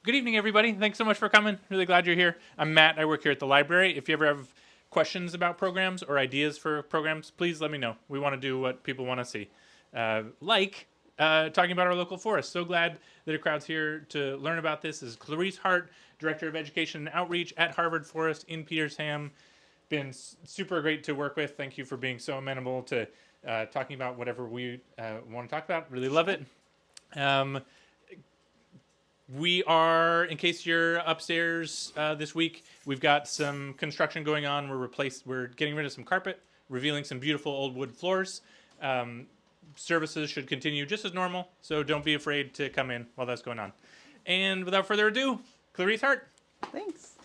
Good evening, everybody. Thanks so much for coming. Really glad you're here. I'm Matt. I work here at the library. If you ever have questions about programs or ideas for programs, please let me know. We want to do what people want to see. Talking about our local forest. So glad that a crowd's here to learn about this. This is Clarisse Hart, Director of Education and Outreach at Harvard Forest in Petersham. Been super great to work with. Thank you for being so amenable to talking about whatever we want to talk about. Really love it. We are, in case you're upstairs this week, we've got some construction going on. We're getting rid of some carpet, revealing some beautiful old wood floors. Services should continue just as normal, so don't be afraid to come in while that's going on. And without further ado, Clarisse Hart. Thanks.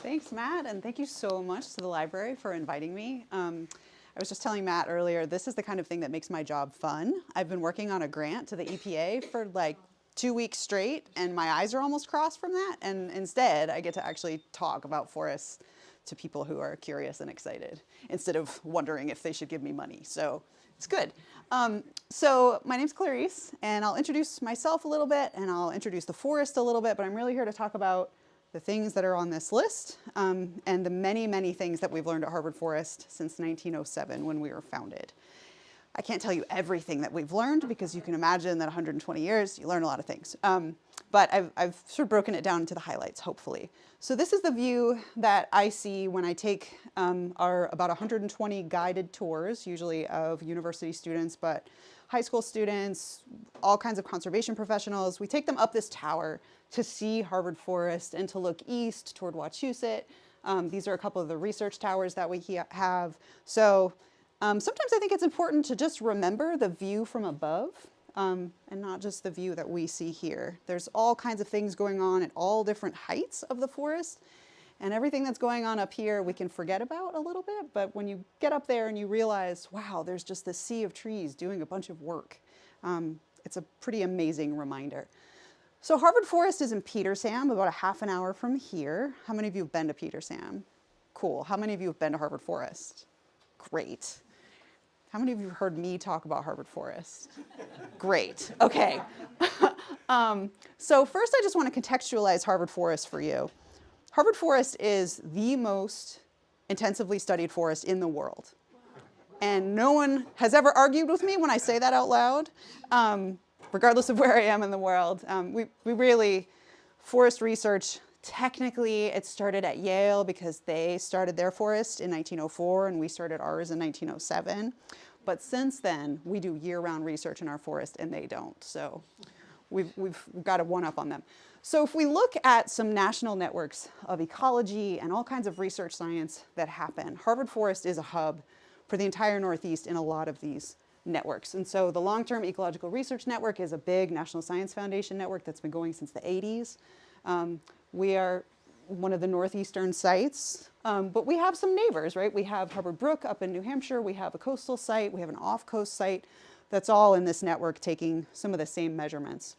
Thanks, Matt, and thank you so much to the library for inviting me. I was just telling Matt earlier, this is the kind of thing that makes my job fun. I've been working on a grant to the EPA for like 2 weeks straight, and my eyes are almost crossed from that, and instead I get to actually talk about forests to people who are curious and excited, instead of wondering if they should give me money, so it's good. So my name's Clarisse, and I'll introduce myself a little bit, and I'll introduce the forest a little bit, but I'm really here to talk about the things that are on this list, and the many, many things that we've learned at Harvard Forest since 1907 when we were founded. I can't tell you everything that we've learned because you can imagine that 120 years, you learn a lot of things. But I've sort of broken it down into the highlights, hopefully. So this is the view that I see when I take our about 120 guided tours, usually of university students, but high school students, all kinds of conservation professionals. We take them up this tower to see Harvard Forest and to look east toward Wachusett. These are a couple of the research towers that we have. So sometimes I think it's important to just remember the view from above and not just the view that we see here. There's all kinds of things going on at all different heights of the forest. And everything that's going on up here we can forget about a little bit, but when you get up there and you realize, wow, there's just this sea of trees doing a bunch of work, it's a pretty amazing reminder. So Harvard Forest is in Petersham, about a half an hour from here. How many of you have been to Petersham? Cool. How many of you have been to Harvard Forest? Great. How many of you have heard me talk about Harvard Forest? Great. Okay. So first I just want to contextualize Harvard Forest for you. Harvard Forest is the most intensively studied forest in the world. And no one has ever argued with me when I say that out loud, regardless of where I am in the world. We really, forest research, technically it started at Yale because they started their forest in 1904 and we started ours in 1907. But since then, we do year-round research in our forest and they don't. So we've got a one-up on them. So if we look at some national networks of ecology and all kinds of research science that happen, Harvard Forest is a hub for the entire Northeast in a lot of these networks. And so the Long-Term Ecological Research Network is a big National Science Foundation network that's been going since the 80s. We are one of the northeastern sites, but we have some neighbors, right? We have Hubbard Brook up in New Hampshire, we have a coastal site, we have an off-coast site that's all in this network taking some of the same measurements.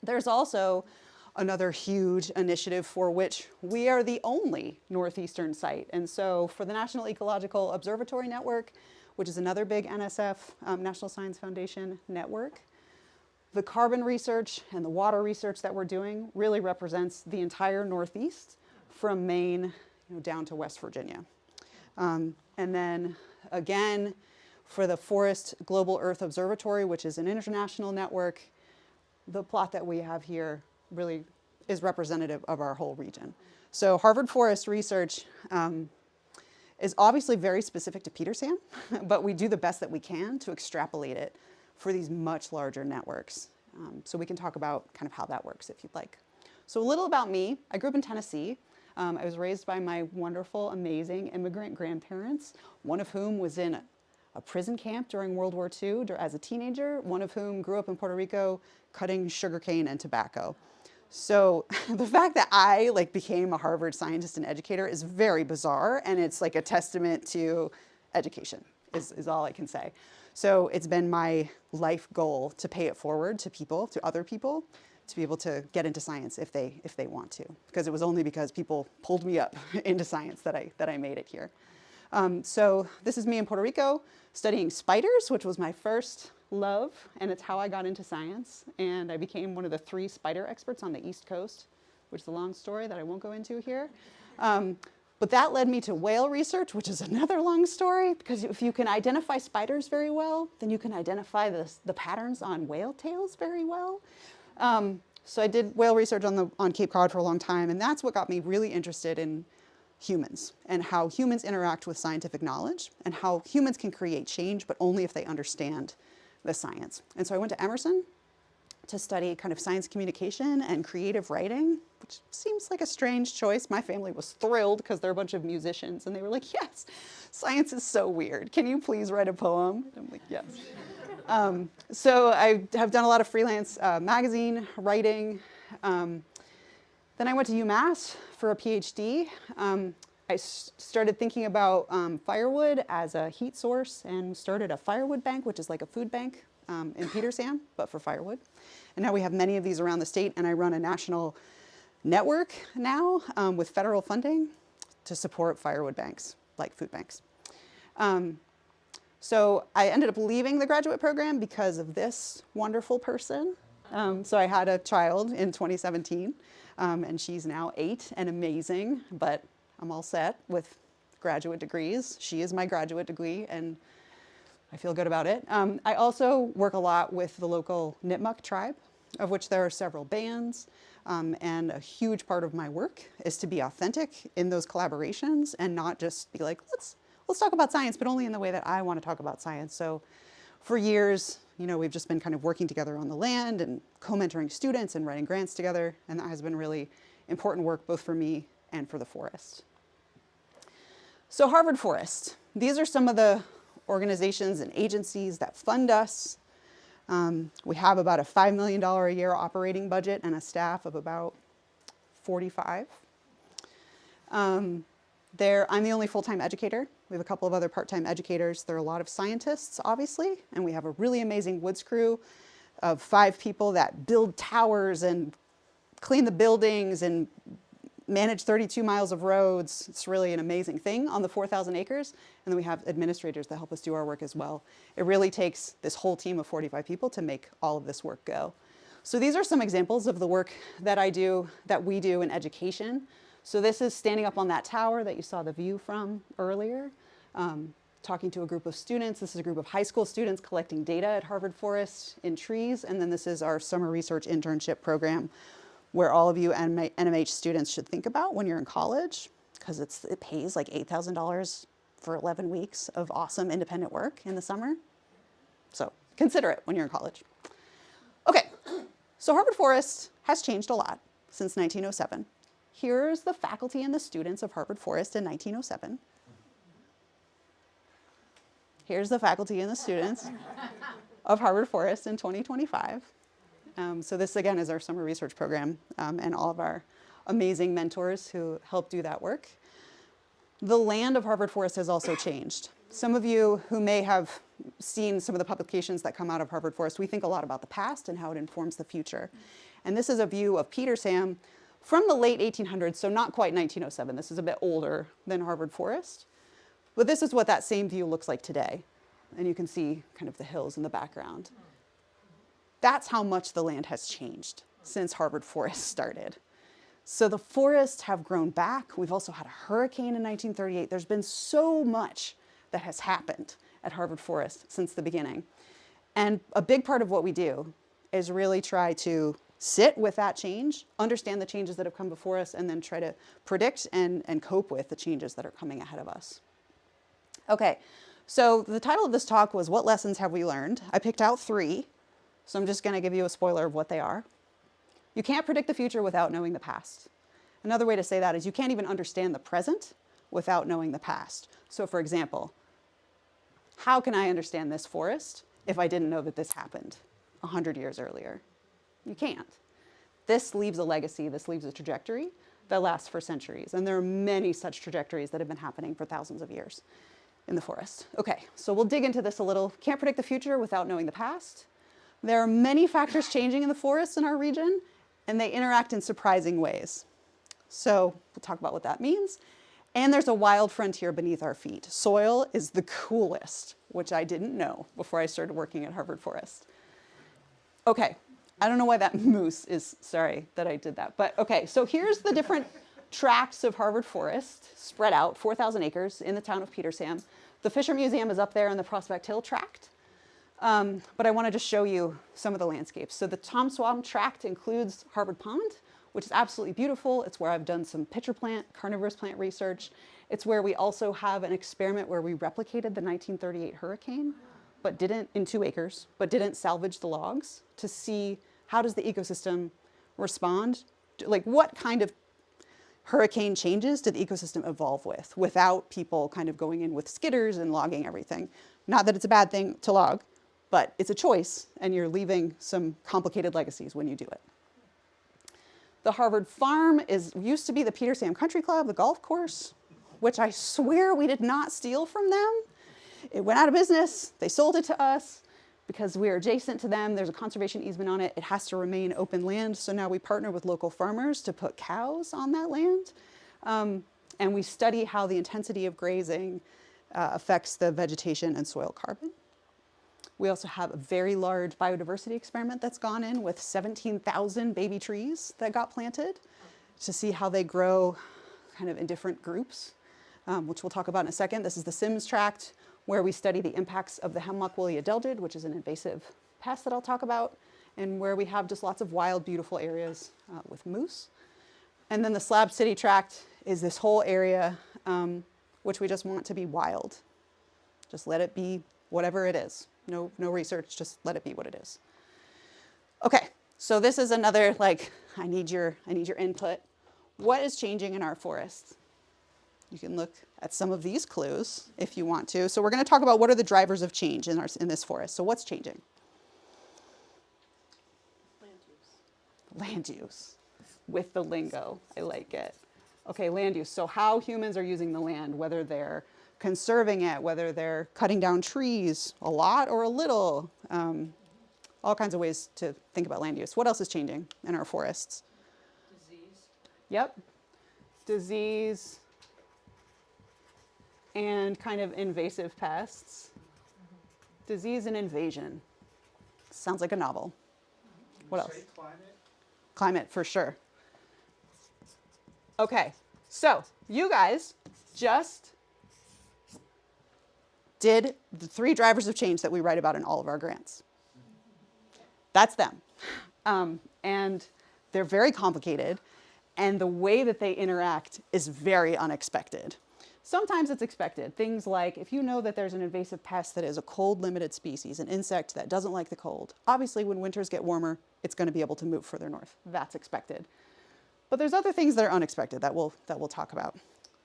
There's also another huge initiative for which we are the only northeastern site. And so for the National Ecological Observatory Network, which is another big NSF, National Science Foundation network, the carbon research and the water research that we're doing really represents the entire Northeast from Maine down to West Virginia. And then again, for the Forest Global Earth Observatory, which is an international network, the plot that we have here really is representative of our whole region. So Harvard Forest research is obviously very specific to Petersham, but we do the best that we can to extrapolate it for these much larger networks. So we can talk about kind of how that works if you'd like. So a little about me. I grew up in Tennessee. I was raised by my wonderful, amazing immigrant grandparents, one of whom was in a prison camp during World War II as a teenager, one of whom grew up in Puerto Rico cutting sugarcane and tobacco. So the fact that I became a Harvard scientist and educator is very bizarre, and it's like a testament to education is all I can say. So it's been my life goal to pay it forward to people, to other people, to be able to get into science if they want to, because it was only because people pulled me up into science that I made it here. So this is me in Puerto Rico studying spiders, which was my first love, and it's how I got into science. And I became one of the 3 spider experts on the East Coast, which is a long story that I won't go into here. But that led me to whale research, which is another long story, because if you can identify spiders very well, then you can identify the patterns on whale tails very well. So I did whale research on Cape Cod for a long time, and that's what got me really interested in humans and how humans interact with scientific knowledge and how humans can create change, but only if they understand the science. And so I went to Emerson to study kind of science communication and creative writing, which seems like a strange choice. My family was thrilled because they're a bunch of musicians, and they were like, yes, science is so weird. Can you please write a poem? And I'm like, yes. So I have done a lot of freelance magazine writing. Then I went to UMass for a PhD. I started thinking about firewood as a heat source and started a firewood bank, which is like a food bank in Petersham, but for firewood. And now we have many of these around the state, and I run a national network now with federal funding to support firewood banks, like food banks. So I ended up leaving the graduate program because of this wonderful person. So I had a child in 2017, and she's now 8 and amazing, but I'm all set with graduate degrees. She is my graduate degree, and I feel good about it. I also work a lot with the local Nipmuc tribe, of which there are several bands, and a huge part of my work is to be authentic in those collaborations and not just be like, let's talk about science, but only in the way that I want to talk about science. So for years, we've just been kind of working together on the land and co-mentoring students and writing grants together, and that has been really important work both for me and for the forest. So Harvard Forest, these are some of the organizations and agencies that fund us. We have about a $5 million a year operating budget and a staff of about 45. I'm the only full-time educator. We have a couple of other part-time educators. There are a lot of scientists, obviously, and we have a really amazing woods crew of 5 people that build towers and clean the buildings and manage 32 miles of roads. It's really an amazing thing on the 4,000 acres. And then we have administrators that help us do our work as well. It really takes this whole team of 45 people to make all of this work go. So these are some examples of the work that we do in education. So this is standing up on that tower that you saw the view from earlier, talking to a group of students. This is a group of high school students collecting data at Harvard Forest in trees. And then this is our summer research internship program, where all of you NMH students should think about when you're in college, because it pays like $8,000 for 11 weeks of awesome independent work in the summer. So consider it when you're in college. Okay, so Harvard Forest has changed a lot since 1907. Here's the faculty and the students of Harvard Forest in 1907. Here's the faculty and the students of Harvard Forest in 2025. So this, again, is our summer research program and all of our amazing mentors who help do that work. The land of Harvard Forest has also changed. Some of you who may have seen some of the publications that come out of Harvard Forest, we think a lot about the past and how it informs the future. And this is a view of Petersham from the late 1800s, so not quite 1907. This is a bit older than Harvard Forest. But this is what that same view looks like today. And you can see kind of the hills in the background. That's how much the land has changed since Harvard Forest started. So the forests have grown back. We've also had a hurricane in 1938. There's been so much that has happened at Harvard Forest since the beginning. And a big part of what we do is really try to sit with that change, understand the changes that have come before us, and then try to predict and cope with the changes that are coming ahead of us. Okay, so the title of this talk was, What Lessons Have We Learned? I picked out 3, so I'm just going to give you a spoiler of what they are. You can't predict the future without knowing the past. Another way to say that is you can't even understand the present without knowing the past. So for example, how can I understand this forest if I didn't know that this happened 100 years earlier? You can't. This leaves a legacy, this leaves a trajectory that lasts for centuries. And there are many such trajectories that have been happening for thousands of years in the forest. Okay, so we'll dig into this a little. Can't predict the future without knowing the past. There are many factors changing in the forests in our region, and they interact in surprising ways. So we'll talk about what that means. And there's a wild frontier beneath our feet. Soil is the coolest, which I didn't know before I started working at Harvard Forest. Okay, I don't know why that moose is, sorry that I did that. But okay, so here's the different tracts of Harvard Forest spread out, 4,000 acres in the town of Petersham. The Fisher Museum is up there in the Prospect Hill tract. But I wanted to show you some of the landscapes. So the Tom Swam tract includes Harvard Pond, which is absolutely beautiful. It's where I've done some pitcher plant, carnivorous plant research. It's where we also have an experiment where we replicated the 1938 hurricane, but didn't, in 2 acres, but didn't salvage the logs to see how does the ecosystem respond? Like what kind of hurricane changes did the ecosystem evolve with without people kind of going in with skidders and logging everything? Not that it's a bad thing to log, but it's a choice and you're leaving some complicated legacies when you do it. The Harvard Farm used to be the Petersham Country Club, the golf course, which I swear we did not steal from them. It went out of business. They sold it to us because we are adjacent to them. There's a conservation easement on it. It has to remain open land. So now we partner with local farmers to put cows on that land. And we study how the intensity of grazing affects the vegetation and soil carbon. We also have a very large biodiversity experiment that's gone in with 17,000 baby trees that got planted to see how they grow kind of in different groups, which we'll talk about in a second. This is the Sims tract where we study the impacts of the hemlock woolly adelgid, which is an invasive pest that I'll talk about, and where we have just lots of wild, beautiful areas with moose. And then the Slab City tract is this whole area which we just want to be wild. Just let it be whatever it is. No research, just let it be what it is. Okay, so this is another, like, I need your input. What is changing in our forests? You can look at some of these clues if you want to. So we're going to talk about what are the drivers of change in this forest. So what's changing? Land use. With the lingo, I like it. Okay, land use. So how humans are using the land, whether they're conserving it, whether they're cutting down trees a lot or a little, all kinds of ways to think about land use. What else is changing in our forests? Disease. Yep, disease and kind of invasive pests. Disease and invasion. Sounds like a novel. What else? Climate. Climate, for sure. Okay, so you guys just did the 3 drivers of change that we write about in all of our grants. That's them. And they're very complicated, and the way that they interact is very unexpected. Sometimes it's expected. Things like if you know that there's an invasive pest that is a cold-limited species, an insect that doesn't like the cold, obviously when winters get warmer, it's going to be able to move further north. That's expected. But there's other things that are unexpected that we'll talk about.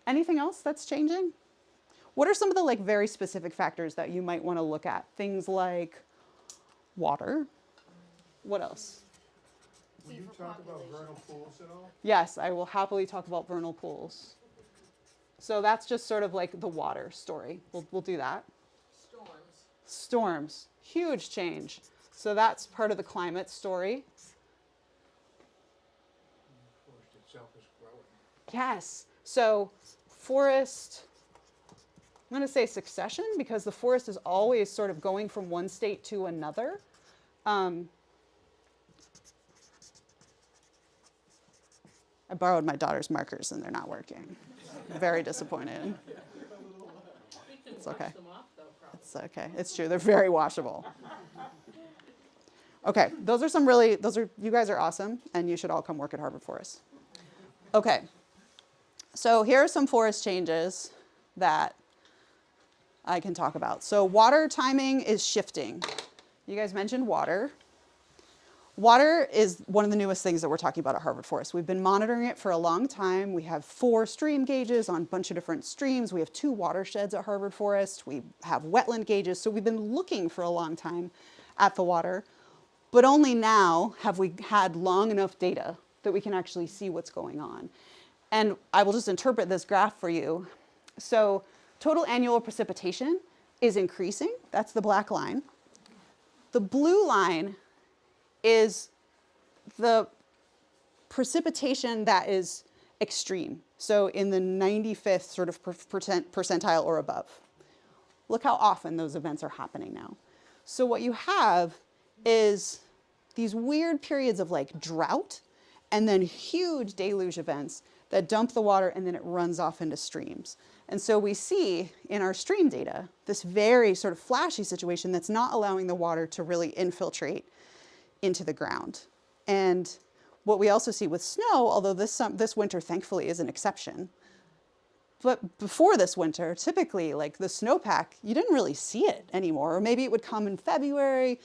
Anything else that's changing? What are some of the very specific factors that you might want to look at? Things like water. What else? Will you talk about vernal pools at all? Yes, I will happily talk about vernal pools. So that's just sort of like the water story. We'll do that. Storms. Storms, huge change. So that's part of the climate story. The forest itself is growing. Yes. So forest, I'm going to say succession because the forest is always sort of going from one state to another. I borrowed my daughter's markers and they're not working. I'm very disappointed. It's okay. It's okay. It's true. They're very washable. Okay, you guys are awesome and you should all come work at Harvard Forest. Okay, so here are some forest changes that I can talk about. So water timing is shifting. You guys mentioned water. Water is one of the newest things that we're talking about at Harvard Forest. We've been monitoring it for a long time. We have 4 stream gauges on a bunch of different streams. We have 2 watersheds at Harvard Forest. We have wetland gauges. So we've been looking for a long time at the water, but only now have we had long enough data that we can actually see what's going on. And I will just interpret this graph for you. So total annual precipitation is increasing. That's the black line. The blue line is the precipitation that is extreme. So in the 95th sort of percentile or above. Look how often those events are happening now. So what you have is these weird periods of like drought and then huge deluge events that dump the water and then it runs off into streams. And so we see in our stream data this very sort of flashy situation that's not allowing the water to really infiltrate into the ground. And what we also see with snow, although this winter thankfully is an exception, but before this winter, typically like the snowpack, you didn't really see it anymore, or maybe it would come in February.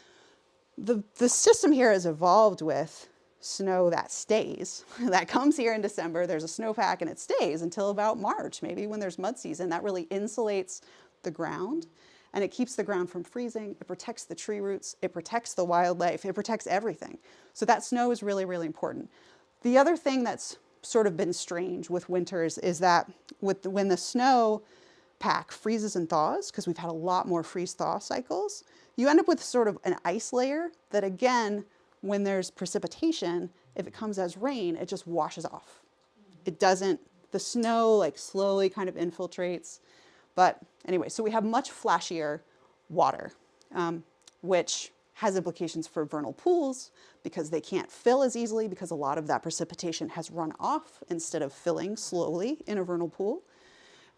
The system here has evolved with snow that stays, that comes here in December, there's a snowpack and it stays until about March, maybe when there's mud season. That really insulates the ground and it keeps the ground from freezing. It protects the tree roots, it protects the wildlife, it protects everything. So that snow is really, really important. The other thing that's sort of been strange with winters is that when the snow pack freezes and thaws, because we've had a lot more freeze-thaw cycles, you end up with sort of an ice layer that again, when there's precipitation, if it comes as rain, it just washes off. It doesn't, the snow like slowly kind of infiltrates. But anyway, so we have much flashier water, which has implications for vernal pools because they can't fill as easily because a lot of that precipitation has run off instead of filling slowly in a vernal pool.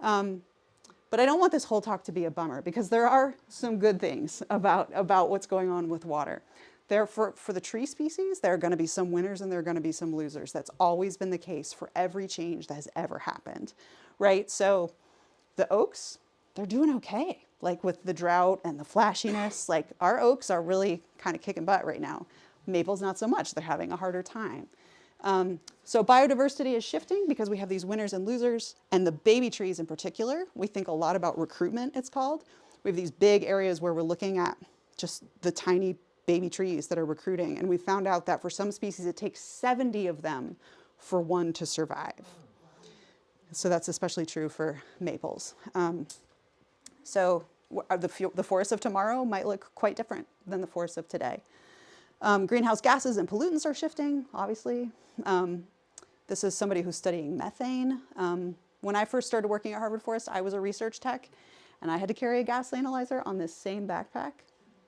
But I don't want this whole talk to be a bummer because there are some good things about what's going on with water. For the tree species, there are going to be some winners and there are going to be some losers. That's always been the case for every change that has ever happened, right? So the oaks, they're doing okay. Like with the drought and the flashiness, like our oaks are really kind of kicking butt right now. Maples, not so much. They're having a harder time. So biodiversity is shifting because we have these winners and losers, and the baby trees in particular. We think a lot about recruitment, it's called. We have these big areas where we're looking at just the tiny baby trees that are recruiting. And we found out that for some species, it takes 70 of them for one to survive. So that's especially true for maples. So the forests of tomorrow might look quite different than the forests of today. Greenhouse gases and pollutants are shifting, obviously. This is somebody who's studying methane. When I first started working at Harvard Forest, I was a research tech, and I had to carry a gas analyzer on this same backpack.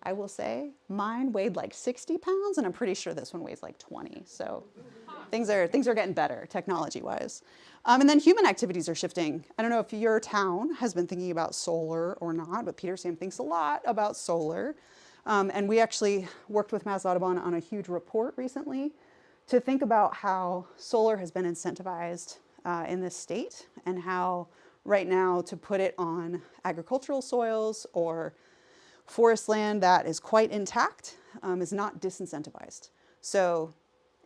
I will say mine weighed like 60 pounds, and I'm pretty sure this one weighs like 20. So things are getting better technology-wise. And then human activities are shifting. I don't know if your town has been thinking about solar or not, but Peter Sam thinks a lot about solar. And we actually worked with Mass Audubon on a huge report recently to think about how solar has been incentivized in this state and how right now to put it on agricultural soils or forest land that is quite intact is not disincentivized. So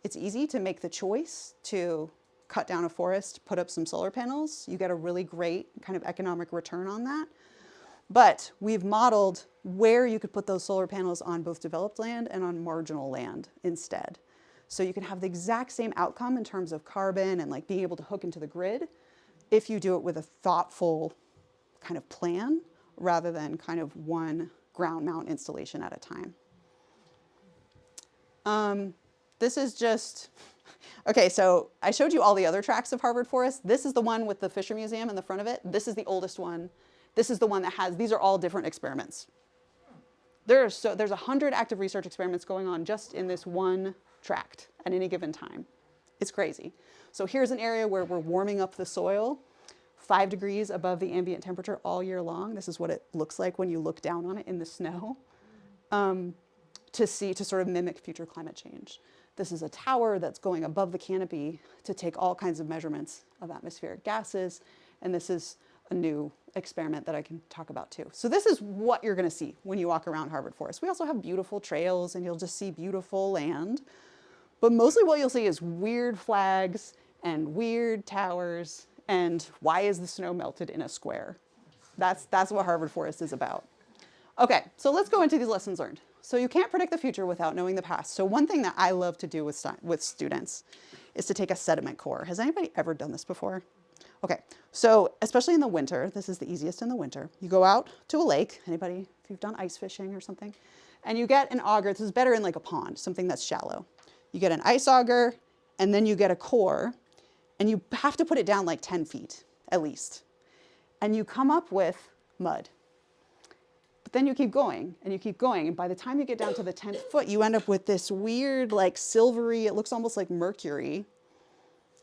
it's easy to make the choice to cut down a forest, put up some solar panels. You get a really great kind of economic return on that. But we've modeled where you could put those solar panels on both developed land and on marginal land instead. So you can have the exact same outcome in terms of carbon and like being able to hook into the grid if you do it with a thoughtful kind of plan rather than kind of one ground mount installation at a time. This is just, okay, so I showed you all the other tracks of Harvard Forest. This is the one with the Fisher Museum in the front of it. This is the oldest one. This is the one that has, these are all different experiments. There's 100 active research experiments going on just in this one tract at any given time. It's crazy. So here's an area where we're warming up the soil 5 degrees above the ambient temperature all year long. This is what it looks like when you look down on it in the snow to sort of mimic future climate change. This is a tower that's going above the canopy to take all kinds of measurements of atmospheric gases. And this is a new experiment that I can talk about too. So this is what you're going to see when you walk around Harvard Forest. We also have beautiful trails and you'll just see beautiful land. But mostly what you'll see is weird flags and weird towers and why is the snow melted in a square? That's what Harvard Forest is about. Okay, so let's go into these lessons learned. So you can't predict the future without knowing the past. So one thing that I love to do with students is to take a sediment core. Has anybody ever done this before? Okay, so especially in the winter, this is the easiest in the winter. You go out to a lake, anybody, if you've done ice fishing or something, and you get an auger. This is better in like a pond, something that's shallow. You get an ice auger, and then you get a core, and you have to put it down like 10 feet at least. And you come up with mud. But then you keep going and you keep going. And by the time you get down to the 10th foot, you end up with this weird, like silvery, it looks almost like mercury.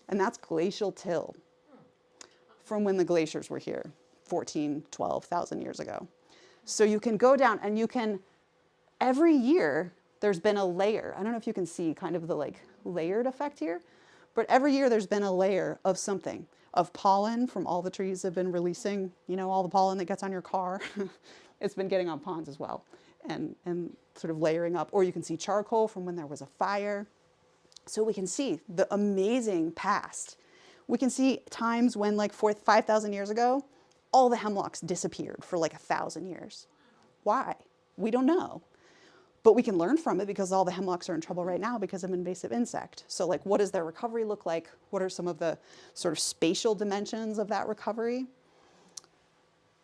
And that's glacial till from when the glaciers were here, 12,000 years ago. So you can go down and you can, every year, there's been a layer. I don't know if you can see kind of the like layered effect here, but every year there's been a layer of something, of pollen from all the trees have been releasing, you know, all the pollen that gets on your car. It's been getting on ponds as well and sort of layering up. Or you can see charcoal from when there was a fire. So we can see the amazing past. We can see times when like 5,000 years ago, all the hemlocks disappeared for like 1,000 years. Why? We don't know. But we can learn from it because all the hemlocks are in trouble right now because of an invasive insect. So like, what does their recovery look like? What are some of the sort of spatial dimensions of that recovery?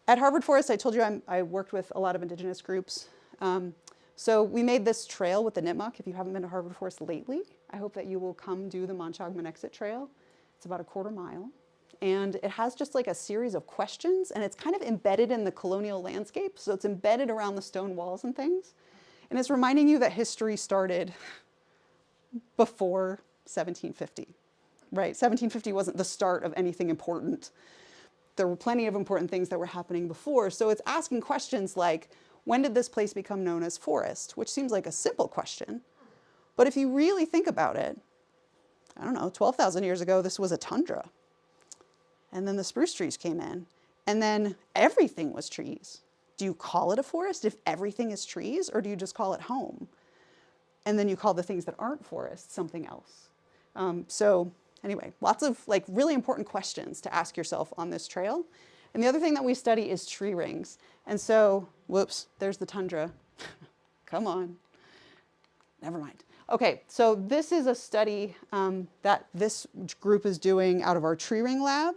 At Harvard Forest, I told you I worked with a lot of indigenous groups. So we made this trail with the Nipmuc. If you haven't been to Harvard Forest lately, I hope that you will come do the Manchac-Monexit Trail. It's about a 1/4 mile. And it has just like a series of questions, and it's kind of embedded in the colonial landscape. So it's embedded around the stone walls and things. And it's reminding you that history started before 1750, right? 1750 wasn't the start of anything important. There were plenty of important things that were happening before. So it's asking questions like, when did this place become known as forest? Which seems like a simple question. But if you really think about it, I don't know, 12,000 years ago, this was a tundra. And then the spruce trees came in. And then everything was trees. Do you call it a forest if everything is trees, or do you just call it home? And then you call the things that aren't forests something else. So anyway, lots of like really important questions to ask yourself on this trail. And the other thing that we study is tree rings. And so, whoops, there's the tundra. Come on. Never mind. Okay, so this is a study that this group is doing out of our tree ring lab.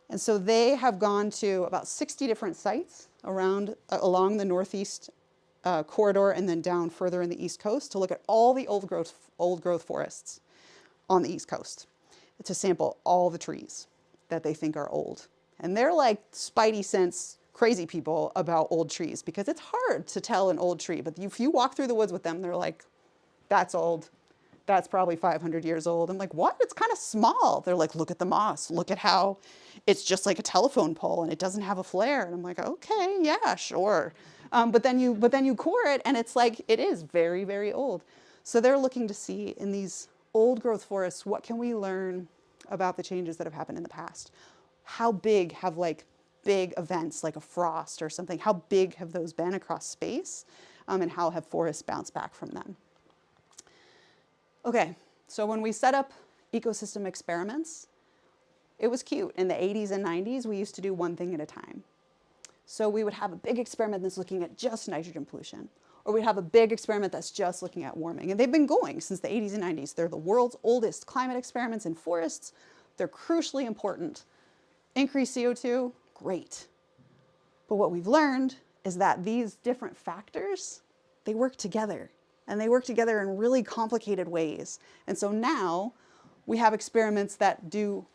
And so they have gone to about 60 different sites along the northeast corridor and then down further in the east coast to look at all the old growth forests on the east coast to sample all the trees that they think are old. And they're like spidey sense crazy people about old trees because it's hard to tell an old tree. But if you walk through the woods with them, they're like, that's old. That's probably 500 years old. I'm like, what? It's kind of small. They're like, look at the moss. Look at how it's just like a telephone pole and it doesn't have a flare. And I'm like, okay, yeah, sure. But then you core it and it's like, it is very, very old. So they're looking to see in these old growth forests, what can we learn about the changes that have happened in the past? How big have like big events like a frost or something, how big have those been across space? And how have forests bounced back from them? Okay, so when we set up ecosystem experiments, it was cute. In the 80s and 90s, we used to do one thing at a time. So we would have a big experiment that's looking at just nitrogen pollution, or we'd have a big experiment that's just looking at warming. And they've been going since the 80s and 90s. They're the world's oldest climate experiments in forests. They're crucially important. Increase CO2, great. But what we've learned is that these different factors, they work together. And they work together in really complicated ways. And so now we have experiments that do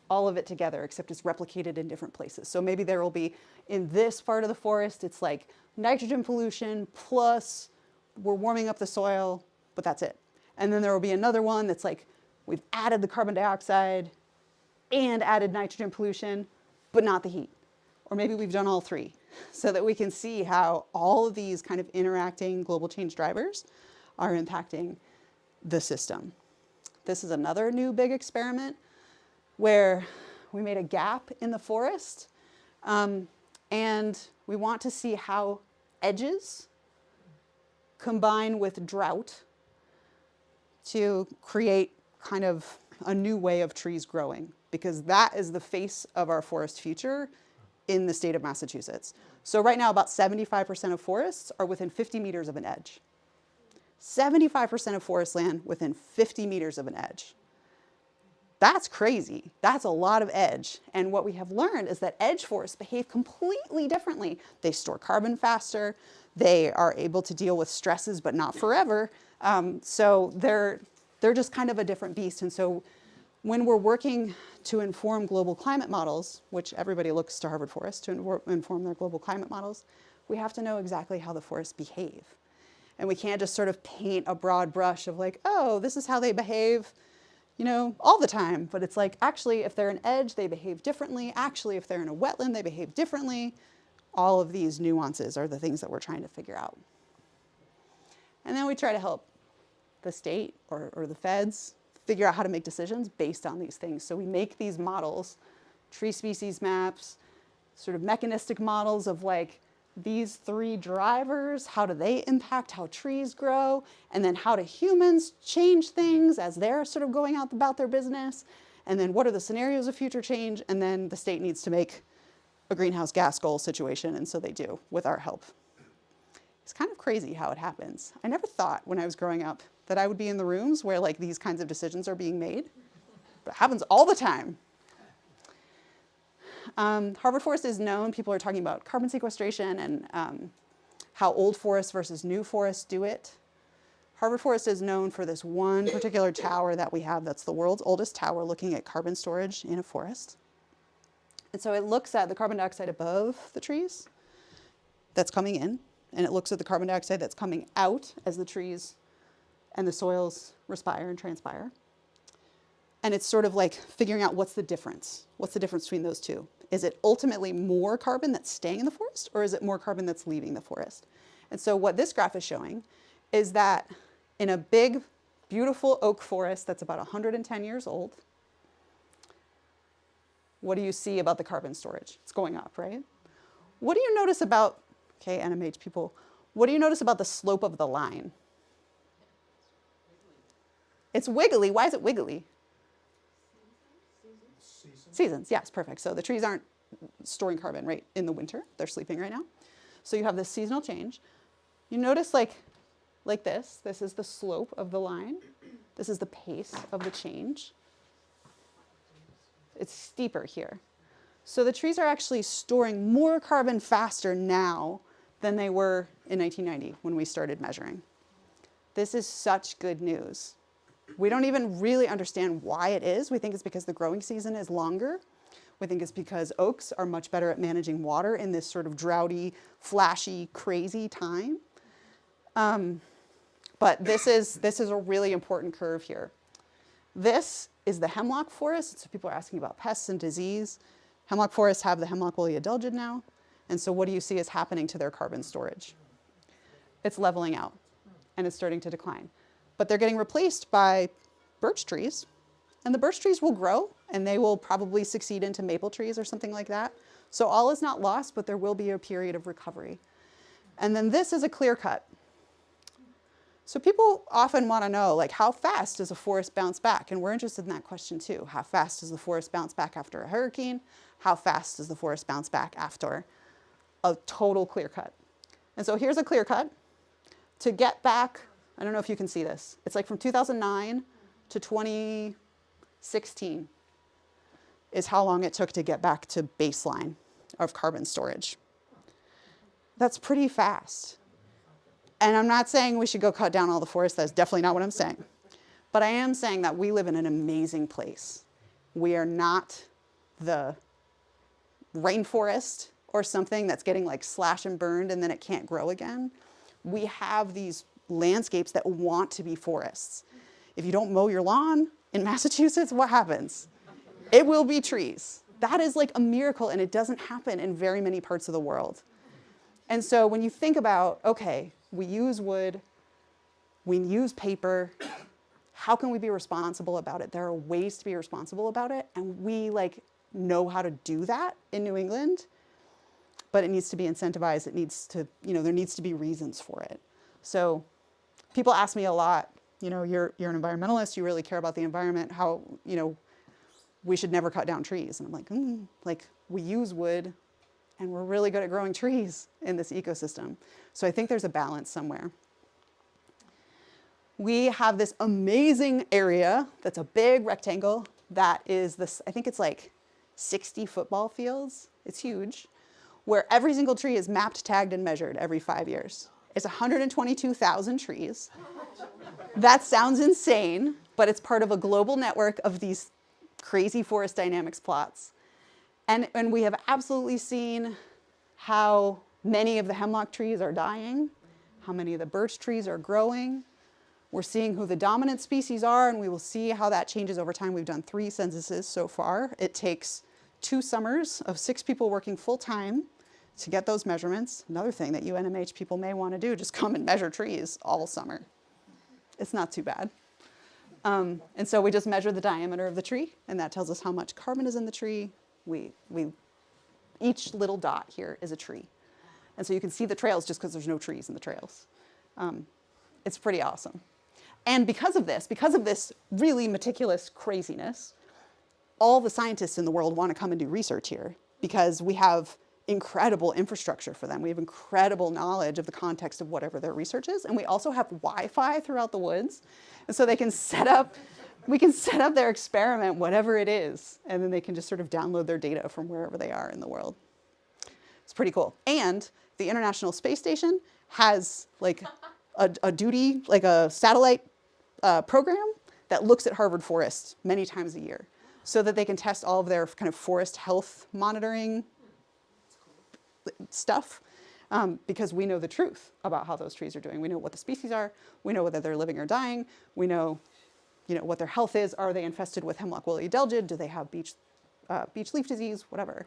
all of it together, except it's replicated in different places. So maybe there will be, in this part of the forest, it's like nitrogen pollution plus we're warming up the soil, but that's it. And then there will be another one that's like, we've added the carbon dioxide and added nitrogen pollution, but not the heat. Or maybe we've done all three, so that we can see how all of these kind of interacting global change drivers are impacting the system. This is another new big experiment where we made a gap in the forest, and we want to see how edges combine with drought to create kind of a new way of trees growing, because that is the face of our forest future in the state of Massachusetts. So right now, about 75% of forests are within 50 meters of an edge. 75% of forest land within 50 meters of an edge. That's crazy. That's a lot of edge. And what we have learned is that edge forests behave completely differently. They store carbon faster. They are able to deal with stresses, but not forever. So they're just kind of a different beast. And so when we're working to inform global climate models, which everybody looks to Harvard Forest to inform their global climate models, we have to know exactly how the forests behave. And we can't just sort of paint a broad brush of like, oh, this is how they behave, you know, all the time. But it's like, actually, if they're an edge, they behave differently. Actually, if they're in a wetland, they behave differently. All of these nuances are the things that we're trying to figure out. And then we try to help the state or the feds figure out how to make decisions based on these things. So we make these models, tree species maps, sort of mechanistic models of like these three drivers, how do they impact how trees grow, and then how do humans change things as they're sort of going out about their business, and then what are the scenarios of future change, and then the state needs to make a greenhouse gas goal situation, and so they do with our help. It's kind of crazy how it happens. I never thought when I was growing up that I would be in the rooms where like these kinds of decisions are being made, but it happens all the time. Harvard Forest is known, people are talking about carbon sequestration and how old forests versus new forests do it. Harvard Forest is known for this one particular tower that we have that's the world's oldest tower looking at carbon storage in a forest. And so it looks at the carbon dioxide above the trees that's coming in, and it looks at the carbon dioxide that's coming out as the trees and the soils respire and transpire. And it's sort of like figuring out what's the difference. What's the difference between those two? Is it ultimately more carbon that's staying in the forest, or is it more carbon that's leaving the forest? And so what this graph is showing is that in a big, beautiful oak forest that's about 110 years old, what do you see about the carbon storage? It's going up, right? What do you notice about, okay, NMH people, what do you notice about the slope of the line? It's wiggly. Why is it wiggly? Seasons, yes, perfect. So the trees aren't storing carbon right in the winter. They're sleeping right now. So you have this seasonal change. You notice like this is the slope of the line. This is the pace of the change. It's steeper here. So the trees are actually storing more carbon faster now than they were in 1990 when we started measuring. This is such good news. We don't even really understand why it is. We think it's because the growing season is longer. We think it's because oaks are much better at managing water in this sort of droughty, flashy, crazy time. But this is a really important curve here. This is the hemlock forest. So people are asking about pests and disease. Hemlock forests have the hemlock woolly adelgid now. And so what do you see is happening to their carbon storage? It's leveling out and it's starting to decline. But they're getting replaced by birch trees, and the birch trees will grow, and they will probably succeed into maple trees or something like that. So all is not lost, but there will be a period of recovery. And then this is a clear cut. So people often want to know, like, how fast does a forest bounce back? And we're interested in that question too. How fast does the forest bounce back after a hurricane? How fast does the forest bounce back after a total clear cut? And so here's a clear cut. To get back, I don't know if you can see this. It's like from 2009 to 2016 is how long it took to get back to baseline of carbon storage. That's pretty fast. And I'm not saying we should go cut down all the forests. That's definitely not what I'm saying. But I am saying that we live in an amazing place. We are not the rainforest or something that's getting like slashed and burned and then it can't grow again. We have these landscapes that want to be forests. If you don't mow your lawn in Massachusetts, what happens? It will be trees. That is like a miracle, and it doesn't happen in very many parts of the world. And so when you think about, okay, we use wood, we use paper, how can we be responsible about it? There are ways to be responsible about it, and we like know how to do that in New England, but it needs to be incentivized. It needs to, there needs to be reasons for it. So people ask me a lot, you're an environmentalist, you really care about the environment, how, we should never cut down trees. And I'm like, we use wood and we're really good at growing trees in this ecosystem. So I think there's a balance somewhere. We have this amazing area that's a big rectangle that is this, I think it's like 60 football fields. It's huge, where every single tree is mapped, tagged, and measured every 5 years. It's 122,000 trees. That sounds insane, but it's part of a global network of these crazy forest dynamics plots. And we have absolutely seen how many of the hemlock trees are dying, how many of the birch trees are growing. We're seeing who the dominant species are, and we will see how that changes over time. We've done 3 censuses so far. It takes 2 summers of 6 people working full-time to get those measurements. Another thing that UNMH people may want to do, just come and measure trees all summer. It's not too bad. And so we just measure the diameter of the tree, and that tells us how much carbon is in the tree. Each little dot here is a tree. And so you can see the trails just because there's no trees in the trails. It's pretty awesome. And because of this really meticulous craziness, all the scientists in the world want to come and do research here because we have incredible infrastructure for them. We have incredible knowledge of the context of whatever their research is. And we also have Wi-Fi throughout the woods. And so they can we can set up their experiment, whatever it is, and then they can just sort of download their data from wherever they are in the world. It's pretty cool. And the International Space Station has like a duty, like a satellite program that looks at Harvard forests many times a year so that they can test all of their kind of forest health monitoring stuff because we know the truth about how those trees are doing. We know what the species are. We know whether they're living or dying. We know, what their health is. Are they infested with hemlock woolly adelgid? Do they have beech leaf disease? Whatever.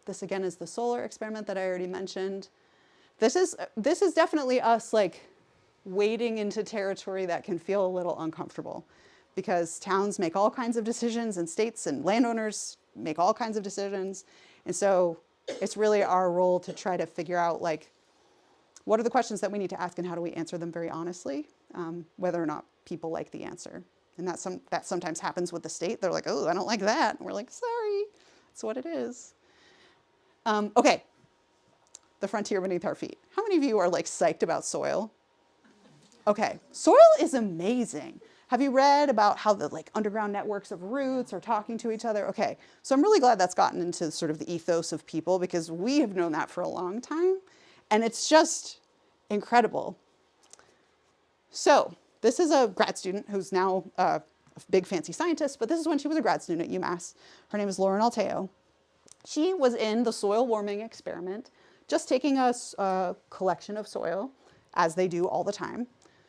This again is the solar experiment that I already mentioned. This is definitely us like wading into territory that can feel a little uncomfortable because towns make all kinds of decisions and states and landowners make all kinds of decisions. And so it's really our role to try to figure out like, what are the questions that we need to ask and how do we answer them very honestly, whether or not people like the answer. And that sometimes happens with the state. They're like, oh, I don't like that. And we're like, sorry, that's what it is. Okay, the frontier beneath our feet. How many of you are like psyched about soil? Okay, soil is amazing. Have you read about how the like underground networks of roots are talking to each other? Okay, so I'm really glad that's gotten into sort of the ethos of people because we have known that for a long time and it's just incredible. So this is a grad student who's now a big fancy scientist, but this is when she was a grad student at UMass. Her name is Lauren Alteo. She was in the soil warming experiment, just taking a collection of soil as they do all the time.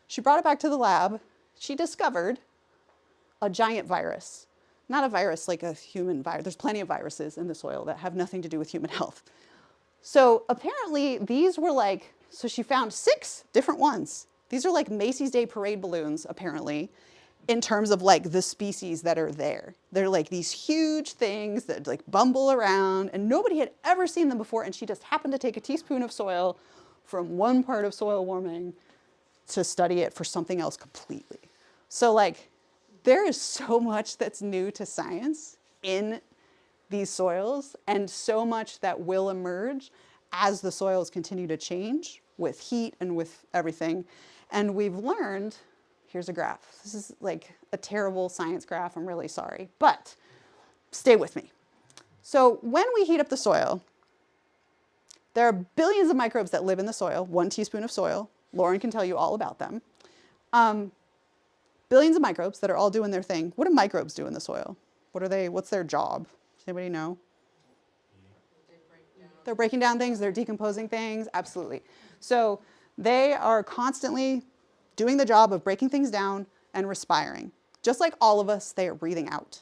She brought it back to the lab. She discovered a giant virus, not a virus like a human virus. There's plenty of viruses in the soil that have nothing to do with human health. So apparently these were like, so she found 6 different ones. These are like Macy's Day Parade balloons, apparently, in terms of like the species that are there. They're like these huge things that like bumble around and nobody had ever seen them before. And she just happened to take a teaspoon of soil from one part of soil warming to study it for something else completely. So like there is so much that's new to science in these soils and so much that will emerge as the soils continue to change with heat and with everything. And we've learned, here's a graph. This is like a terrible science graph. I'm really sorry, but stay with me. So when we heat up the soil, there are billions of microbes that live in the soil, 1 teaspoon of soil. Lauren can tell you all about them. Billions of microbes that are all doing their thing. What do microbes do in the soil? What's their job? Does anybody know? They're breaking down things, they're decomposing things, absolutely. So they are constantly doing the job of breaking things down and respiring. Just like all of us, they are breathing out.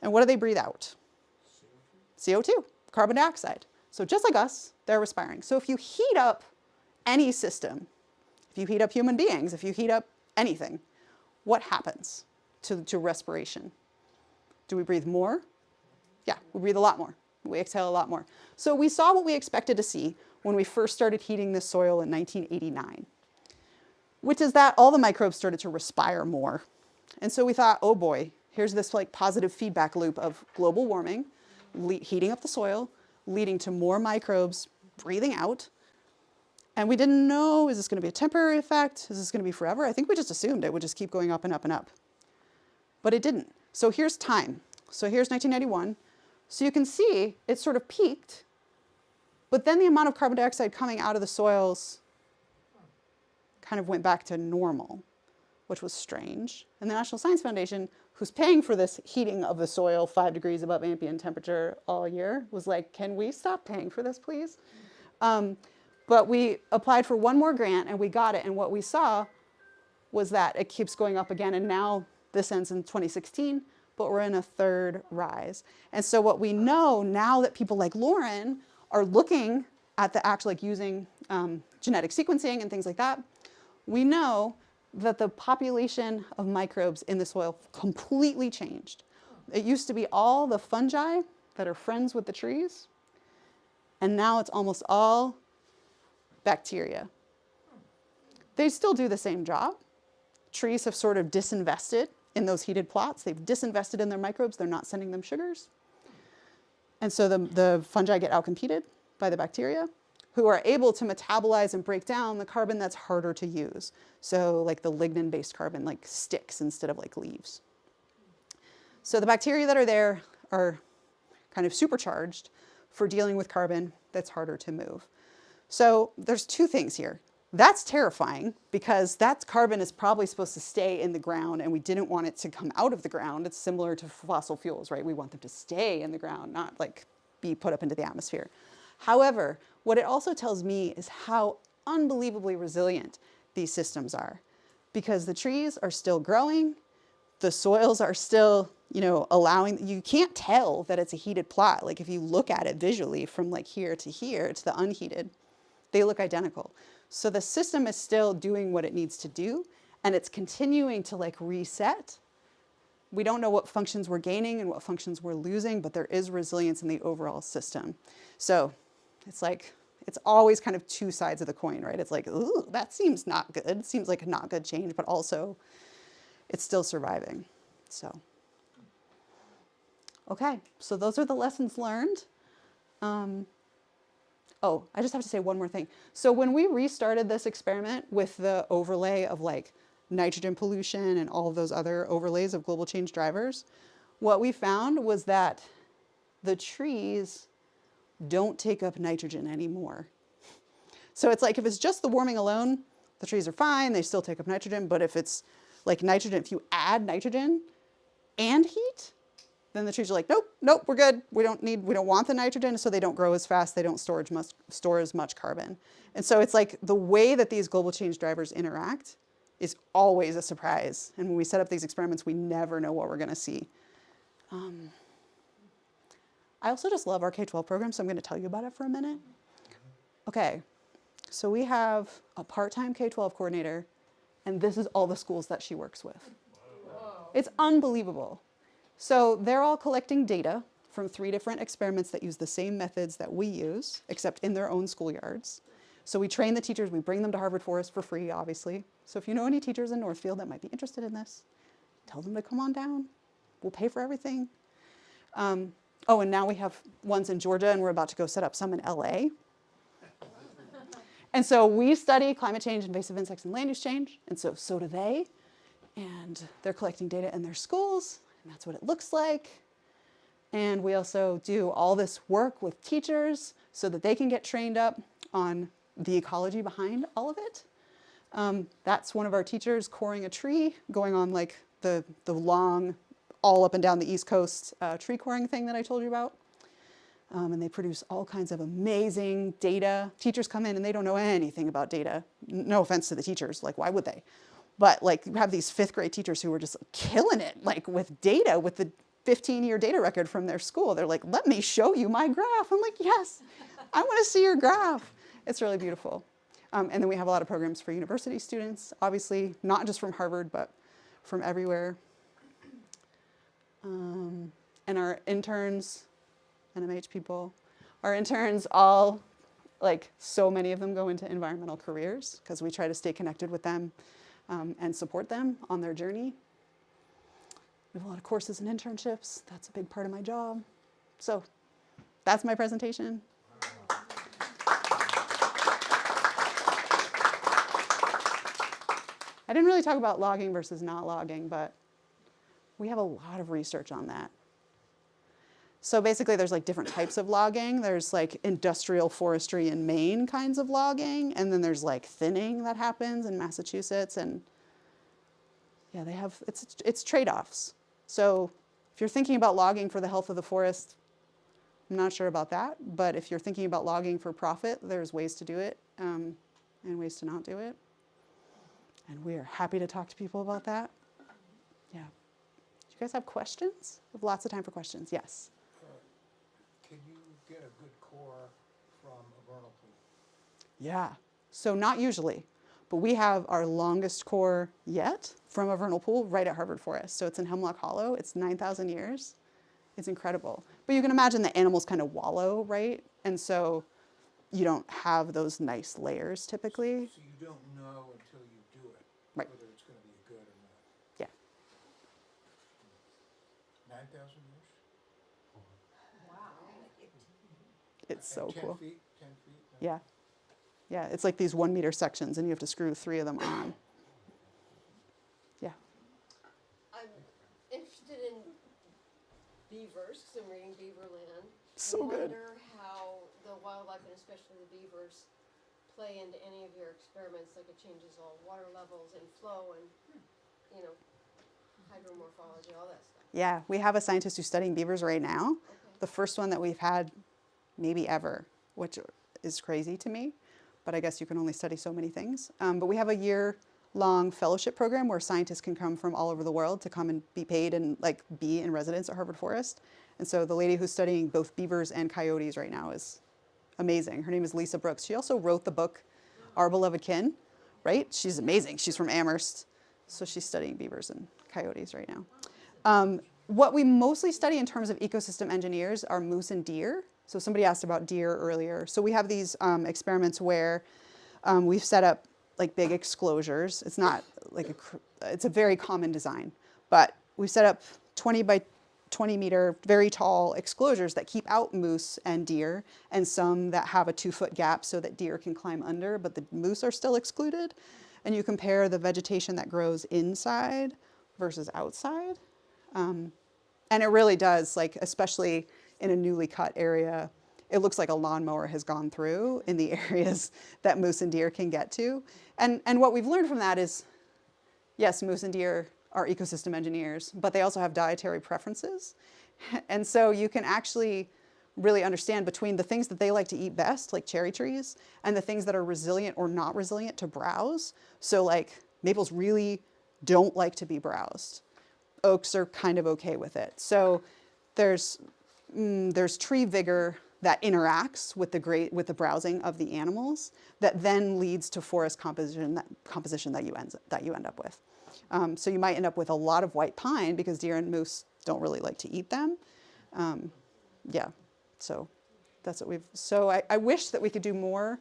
And what do they breathe out? CO2, carbon dioxide. So just like us, they're respiring. So if you heat up any system, if you heat up human beings, if you heat up anything, what happens to respiration? Do we breathe more? Yeah, we breathe a lot more. We exhale a lot more. So we saw what we expected to see when we first started heating this soil in 1989, which is that all the microbes started to respire more. And so we thought, oh boy, here's this like positive feedback loop of global warming, heating up the soil, leading to more microbes breathing out. And we didn't know, is this going to be a temporary effect? Is this going to be forever? I think we just assumed it would just keep going up and up and up. But it didn't. So here's time. So here's 1991. So you can see it sort of peaked, but then the amount of carbon dioxide coming out of the soils kind of went back to normal, which was strange. And the National Science Foundation who's paying for this heating of the soil 5 degrees above ambient temperature all year, was like, can we stop paying for this, please? But we applied for one more grant and we got it. And what we saw was that it keeps going up again. And now this ends in 2016, but we're in a third rise. And so what we know now that people like Lauren are looking at the actual, like using genetic sequencing and things like that, we know that the population of microbes in the soil completely changed. It used to be all the fungi that are friends with the trees, and now it's almost all bacteria. They still do the same job. Trees have sort of disinvested in those heated plots. They've disinvested in their microbes. They're not sending them sugars. And so the fungi get outcompeted by the bacteria, who are able to metabolize and break down the carbon that's harder to use. So like the lignin-based carbon, like sticks instead of like leaves. So the bacteria that are there are kind of supercharged for dealing with carbon that's harder to move. So there's two things here. That's terrifying because that carbon is probably supposed to stay in the ground and we didn't want it to come out of the ground. It's similar to fossil fuels, right? We want them to stay in the ground, not like be put up into the atmosphere. However, what it also tells me is how unbelievably resilient these systems are, because the trees are still growing, the soils are still, allowing, you can't tell that it's a heated plot. Like if you look at it visually from like here to the unheated, they look identical. So the system is still doing what it needs to do, and it's continuing to like reset. We don't know what functions we're gaining and what functions we're losing, but there is resilience in the overall system. So it's like, it's always kind of two sides of the coin, right? It's like, ooh, that seems not good. It seems like a not good change, but also it's still surviving. So, okay, so those are the lessons learned. Oh, I just have to say one more thing. So when we restarted this experiment with the overlay of like nitrogen pollution and all of those other overlays of global change drivers, what we found was that the trees don't take up nitrogen anymore. So it's like if it's just the warming alone, the trees are fine, they still take up nitrogen, but if it's like nitrogen, if you add nitrogen and heat, then the trees are like, nope, we're good. We don't want the nitrogen, so they don't grow as fast, they don't store as much carbon. And so it's like the way that these global change drivers interact is always a surprise. And when we set up these experiments, we never know what we're gonna see. I also just love our K-12 program, so I'm gonna tell you about it for a minute. Okay, so we have a part-time K-12 coordinator, and this is all the schools that she works with. It's unbelievable. So they're all collecting data from 3 different experiments that use the same methods that we use, except in their own schoolyards. So we train the teachers, we bring them to Harvard Forest for free, obviously. So if you know any teachers in Northfield that might be interested in this, tell them to come on down. We'll pay for everything. Oh, and now we have ones in Georgia, and we're about to go set up some in LA. And so we study climate change, invasive insects, and land use change, and so do they. And they're collecting data in their schools, and that's what it looks like. And we also do all this work with teachers so that they can get trained up on the ecology behind all of it. That's one of our teachers coring a tree, going on like the long, all up and down the East Coast tree coring thing that I told you about. And they produce all kinds of amazing data. Teachers come in and they don't know anything about data. No offense to the teachers, like why would they? But like you have these 5th grade teachers who are just killing it, like with data, with the 15-year data record from their school. They're like, let me show you my graph. I'm like, yes, I want to see your graph. It's really beautiful. And then we have a lot of programs for university students, obviously, not just from Harvard, but from everywhere. And our interns, NMH people, our interns all, like so many of them go into environmental careers because we try to stay connected with them and support them on their journey. We have a lot of courses and internships. That's a big part of my job. So that's my presentation. I didn't really talk about logging versus not logging, but we have a lot of research on that. So basically there's like different types of logging. There's like industrial forestry in Maine kinds of logging, and then there's like thinning that happens in Massachusetts, and yeah, they have, it's trade-offs. So if you're thinking about logging for the health of the forest, I'm not sure about that. But if you're thinking about logging for profit, there's ways to do it and ways to not do it. And we are happy to talk to people about that. Yeah. Do you guys have questions? We have lots of time for questions. Yes. Can you get a good core from a vernal pool? Yeah. So not usually, but we have our longest core yet from a vernal pool right at Harvard Forest. So it's in Hemlock Hollow. It's 9,000 years. It's incredible. But you can imagine the animals kind of wallow, right? And so you don't have those nice layers typically. So you don't know until you do it, Right. whether it's going to be good or not. Yeah. 9,000 years? It's so And 10 cool. feet, 10 feet? Yeah. Yeah, it's like these 1 meter sections and you have to screw 3 of them on. Yeah. I'm interested in beavers because I'm reading Beaverland. So good. I wonder how the wildlife and especially the beavers play into any of your experiments, like it changes all water levels and flow and, you know, hydromorphology, all that stuff. Yeah, we have a scientist who's studying beavers right now. Okay. The first one that we've had maybe ever, which is crazy to me, but I guess you can only study so many things. But we have a year-long fellowship program where scientists can come from all over the world to come and be paid and like be in residence at Harvard Forest. And so the lady who's studying both beavers and coyotes right now is amazing. Her name is Lisa Brooks. She also wrote the book Our Beloved Kin, right? She's amazing. She's from Amherst. So she's studying beavers and coyotes right now. What we mostly study in terms of ecosystem engineers are moose and deer. So somebody asked about deer earlier. So we have these experiments where we've set up like big exclosures. It's not like it's a very common design, but we've set up 20 by 20 meter, very tall exclosures that keep out moose and deer, and some that have a 2-foot gap so that deer can climb under, but the moose are still excluded. And you compare the vegetation that grows inside versus outside. And it really does, like, especially in a newly cut area, it looks like a lawnmower has gone through in the areas that moose and deer can get to. And what we've learned from that is, yes, moose and deer are ecosystem engineers, but they also have dietary preferences. And so you can actually really understand between the things that they like to eat best, like cherry trees, and the things that are resilient or not resilient to browse. So like maples really don't like to be browsed. Oaks are kind of okay with it. So there's tree vigor that interacts with the browsing of the animals that then leads to forest composition that you end up with. So you might end up with a lot of white pine because deer and moose don't really like to eat them. Yeah, so that's what so I wish that we could do more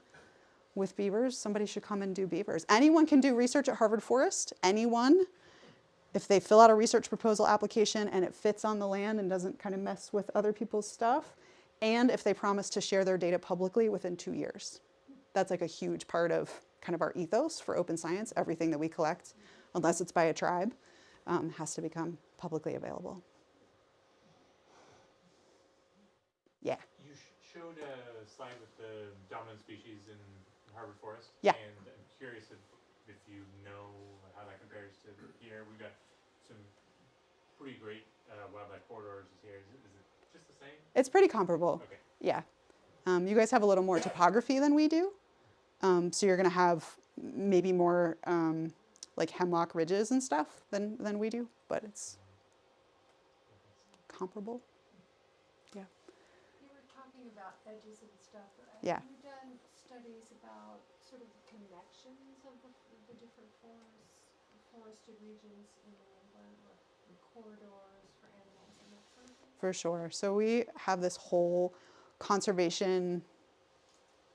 with beavers. Somebody should come and do beavers. Anyone can do research at Harvard Forest, anyone. If they fill out a research proposal application and it fits on the land and doesn't kind of mess with other people's stuff, and if they promise to share their data publicly within 2 years. That's like a huge part of kind of our ethos for open science. Everything that we collect, unless it's by a tribe, has to become publicly available. Yeah. You showed a slide with the dominant species in Harvard Forest. Yeah. And I'm curious if you know how that compares to here. We've got some pretty great wildlife corridors here. Is it just the same? It's pretty comparable. Okay. Yeah. You guys have a little more topography than we do. So you're going to have maybe more like hemlock ridges and stuff than we do, but it's comparable. Yeah. You were talking about edges and stuff. Yeah. Have you done studies about sort of the connections of the different forested regions in New England, or the corridors for animals and that sort of thing? For sure. So we have this whole conservation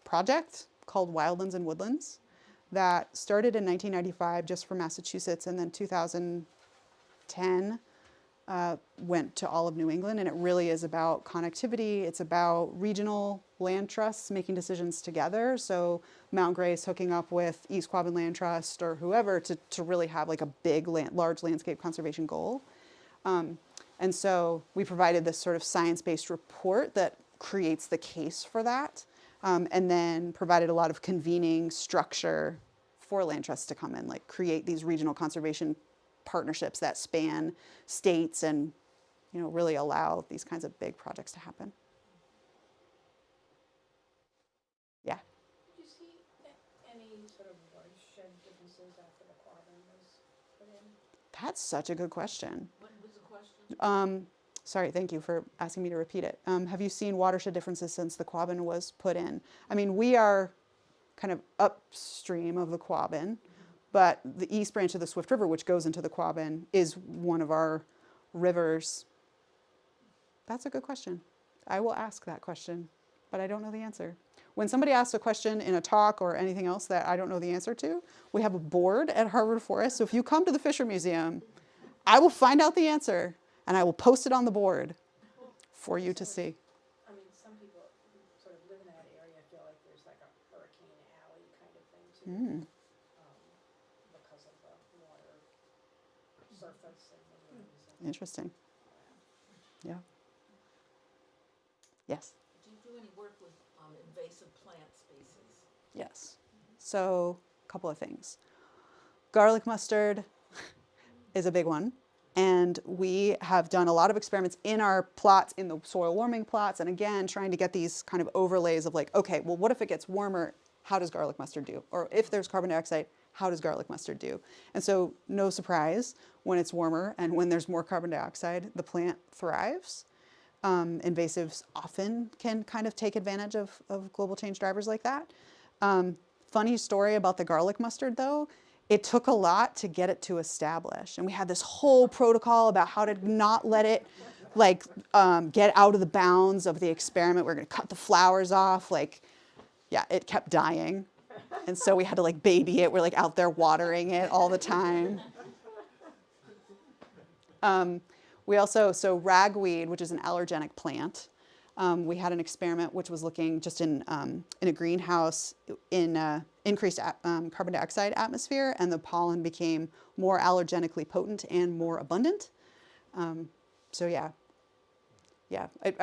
project called Wildlands and Woodlands that started in 1995 just for Massachusetts, and then 2010 went to all of New England. And it really is about connectivity. It's about regional land trusts making decisions together. So Mount Grace hooking up with East Quabbin Land Trust or whoever to really have like a big large landscape conservation goal. And so we provided this sort of science-based report that creates the case for that, and then provided a lot of convening structure for land trusts to come in, like create these regional conservation partnerships that span states and, really allow these kinds of big projects to happen. Yeah. Did you see any sort of watershed differences after the quabbin was put in? That's such a good question. What was the question? Sorry, thank you for asking me to repeat it. Have you seen watershed differences since the Quabbin was put in? I mean, we are kind of upstream of the Quabbin, but the east branch of the Swift River, which goes into the Quabbin, is one of our rivers. That's a good question. I will ask that question, but I don't know the answer. When somebody asks a question in a talk or anything else that I don't know the answer to, we have a board at Harvard Forest. So if you come to the Fisher Museum, I will find out the answer and I will post it on the board for you to see. I mean, some people who sort of live in that area feel like there's like a hurricane alley kind of thing too, because of the water surface and the winds. Interesting. Yeah. Yes. Do you do any work with invasive plant species? Yes. So, a couple of things. Garlic mustard is a big one. And we have done a lot of experiments in our plots, in the soil warming plots, and again, trying to get these kind of overlays of like, okay, well, what if it gets warmer? How does garlic mustard do? Or if there's carbon dioxide, how does garlic mustard do? And so, no surprise, when it's warmer and when there's more carbon dioxide, the plant thrives. Invasives often can kind of take advantage of global change drivers like that. Funny story about the garlic mustard though, it took a lot to get it to establish. And we had this whole protocol about how to not let it get out of the bounds of the experiment. We're gonna cut the flowers off. It kept dying. And so we had to baby it. We're out there watering it all the time. We also, so ragweed, which is an allergenic plant, we had an experiment which was looking just in a greenhouse in increased carbon dioxide atmosphere, and the pollen became more allergenically potent and more abundant. I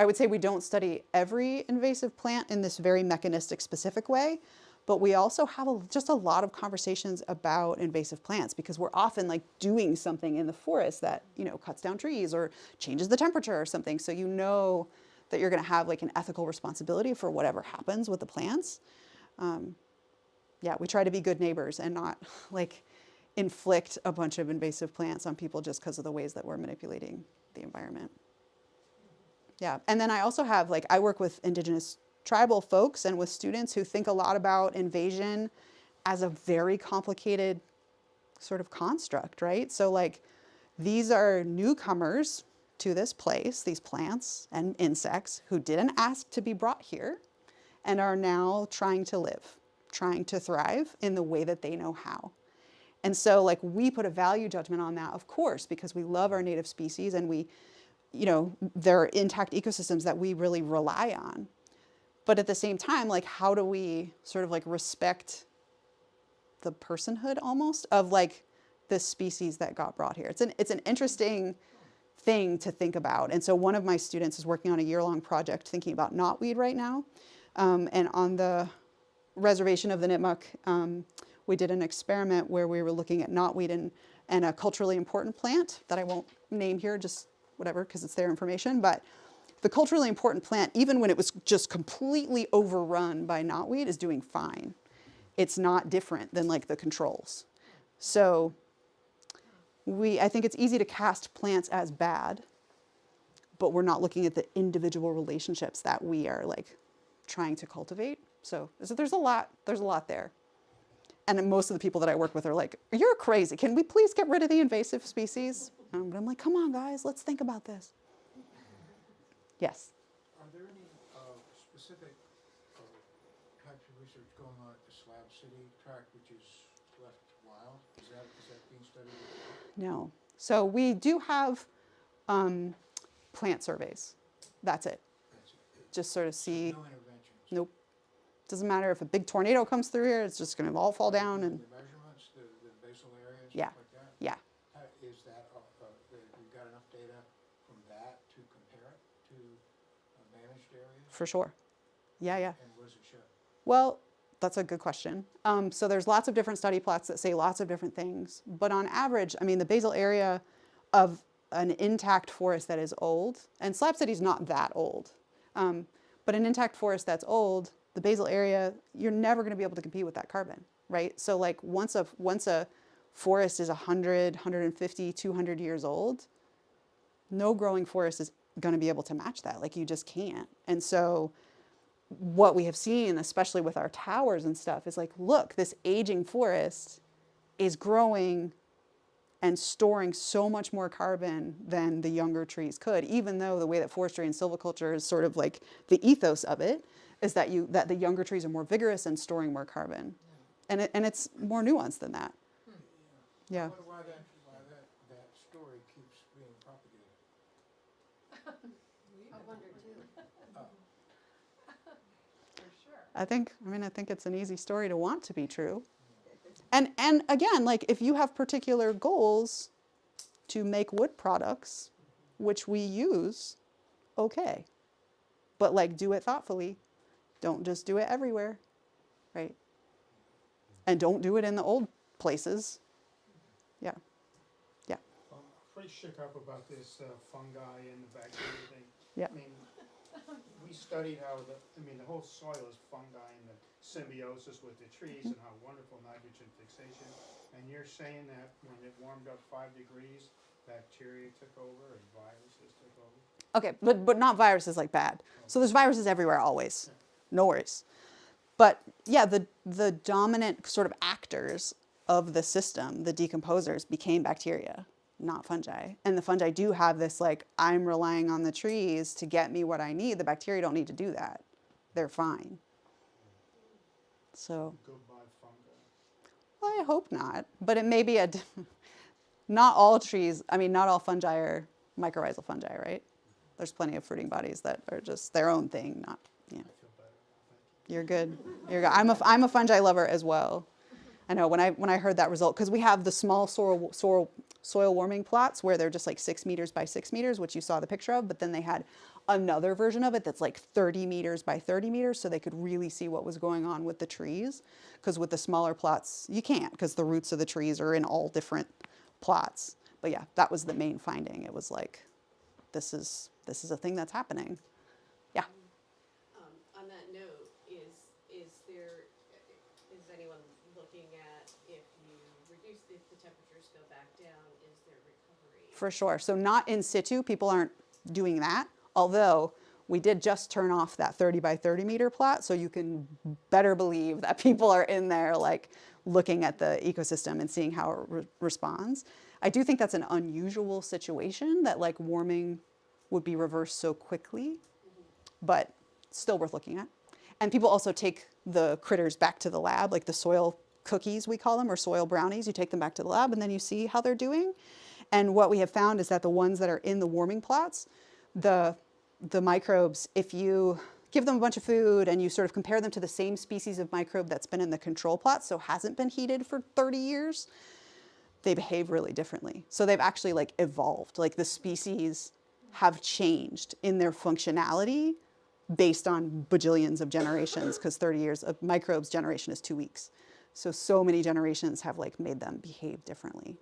would say we don't study every invasive plant in this very mechanistic specific way, but we also have just a lot of conversations about invasive plants because we're often doing something in the forest that, cuts down trees or changes the temperature or something. So that you're going to have an ethical responsibility for whatever happens with the plants. We try to be good neighbors and not inflict a bunch of invasive plants on people just because of the ways that we're manipulating the environment. Yeah, and then I also have, I work with indigenous tribal folks and with students who think a lot about invasion as a very complicated sort of construct, right? So these are newcomers to this place, these plants and insects who didn't ask to be brought here and are now trying to live, trying to thrive in the way that they know how. And so we put a value judgment on that, of course, because we love our native species and they're intact ecosystems that we really rely on. But at the same time, how do we sort of respect the personhood almost of the species that got brought here? It's an interesting thing to think about. And so one of my students is working on a year-long project thinking about knotweed right now. And on the reservation of the Nipmuc, we did an experiment where we were looking at knotweed and a culturally important plant that I won't name here, just whatever, because it's their information. But the culturally important plant, even when it was just completely overrun by knotweed, is doing fine. It's not different than the controls. So I think it's easy to cast plants as bad, but we're not looking at the individual relationships that we are trying to cultivate. So there's a lot there. And most of the people that I work with are you're crazy. Can we please get rid of the invasive species? But I'm come on guys, let's think about this. Yes. Are there any specific types of research going on at the Slab City tract, which is left wild? Is that being studied? No. So we do have plant surveys. That's it. That's it. Just sort of see. No interventions. Nope. Doesn't matter if a big tornado comes through here, it's just going to all fall down. And The measurements, the basal areas, Yeah. stuff like that? yeah, Is that, we've got enough data from that to compare it to managed areas? for sure. Yeah. And what does it show? Well, That's a good question. So there's lots of different study plots that say lots of different things. But on average, I mean, the basal area of an intact forest that is old, and Slab City's not that old, but an intact forest that's old, the basal area, you're never going to be able to compete with that carbon, right? So like once a forest is 100, 150, 200 years old, no growing forest is going to be able to match that. Like you just can't. And so what we have seen, especially with our towers and stuff, is like, look, this aging forest is growing and storing so much more carbon than the younger trees could, even though the way that forestry and silviculture is sort of like the ethos of it is that the younger trees are more vigorous and storing more carbon. And it's more nuanced than that. Yeah. I wonder why that story keeps being propagated. I wonder too. For sure. I think it's an easy story to want to be true. And again, like if you have particular goals to make wood products, which we use, okay. But like do it thoughtfully. Don't just do it everywhere, right? And don't do it in the old places. Yeah. Yeah. I'm pretty shook up about this fungi and the bacteria thing. Yeah. I mean, we studied how the whole soil is fungi and the symbiosis with the trees and how wonderful nitrogen fixation. And you're saying that when it warmed up 5 degrees, bacteria took over and viruses took over? Okay, but not viruses like bad. So there's viruses everywhere always. No worries. But yeah, the dominant sort of actors of the system, the decomposers, became bacteria, not fungi. And the fungi do have this like, I'm relying on the trees to get me what I need. The bacteria don't need to do that. They're fine. So, Goodbye fungi. well, I hope not. But it may be not all trees, not all fungi are mycorrhizal fungi, right? There's plenty of fruiting bodies that are just their own thing, not, yeah. I feel better. Thank you. You're good. You're good. I'm a fungi lover as well. I know when I heard that result, because we have the small soil warming plots where they're just like 6 meters by 6 meters, which you saw the picture of, but then they had another version of it that's like 30 meters by 30 meters, so they could really see what was going on with the trees. Because with the smaller plots, you can't, because the roots of the trees are in all different plots. But yeah, that was the main finding. It was like, this is a thing that's happening. Yeah. On that note, is anyone looking at if you reduce the temperatures go back down, is there recovery? For sure. So not in situ, people aren't doing that. Although we did just turn off that 30 by 30 meter plot, so you can better believe that people are in there like looking at the ecosystem and seeing how it responds. I do think that's an unusual situation that like warming would be reversed so quickly, but still worth looking at. And people also take the critters back to the lab, like the soil cookies we call them, or soil brownies. You take them back to the lab and then you see how they're doing. And what we have found is that the ones that are in the warming plots, the microbes, if you give them a bunch of food and you sort of compare them to the same species of microbe that's been in the control plot, so hasn't been heated for 30 years, they behave really differently. So they've actually like evolved, like the species have changed in their functionality based on bajillions of generations, because 30 years of microbes generation is 2 weeks. So many generations have like made them behave differently.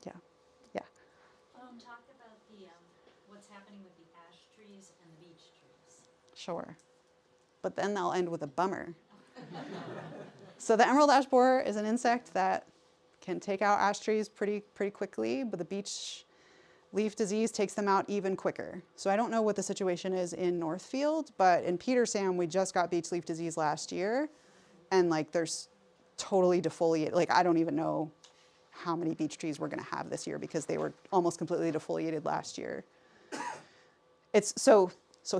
Yeah, yeah. Talk about what's happening with the ash trees and the beech trees. Sure. But then I'll end with a bummer. So the emerald ash borer is an insect that can take out ash trees pretty quickly, but the beech leaf disease takes them out even quicker. So I don't know what the situation is in Northfield, but in Petersham, we just got beech leaf disease last year, and like there's totally defoliated. Like I don't even know how many beech trees we're going to have this year because they were almost completely defoliated last year. So